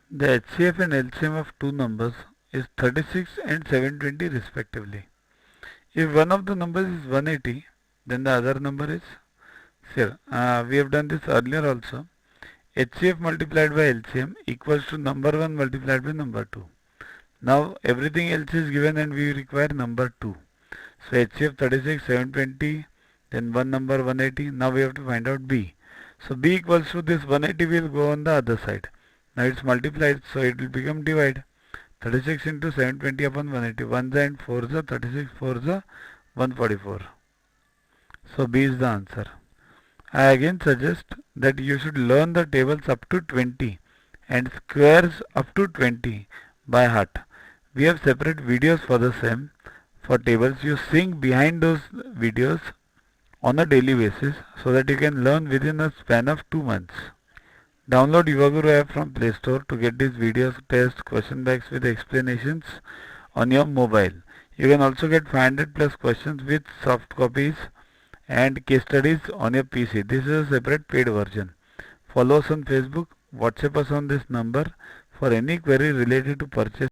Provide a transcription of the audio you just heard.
The HCF and LCM of two numbers is 36 and 720 respectively. If one of the numbers is 180, then the other number is 0. We have done this earlier also. HCF multiplied by LCM equals to number 1 multiplied by number 2. Now everything else is given and we require number 2. So HCF 36, 720, then one number 180. Now we have to find out B. So B equals to this 180 will go on the other side. Now it's multiplied, so it will become divide. 36 into 720 upon 180. 1 and 4 is 36, 4 is 144. So B is the answer. I again suggest that you should learn the tables up to 20 and squares up to 20 by heart. We have separate videos for the same. For tables, you sync behind those videos on a daily basis so that you can learn within a span of 2 months. Download Yuvaguru app from Play Store to get these videos, tests, question banks with explanations on your mobile. You can also get 500 plus questions with soft copies and case studies on your PC. This is a separate paid version. Follow us on Facebook, WhatsApp us on this number for any query related to purchase.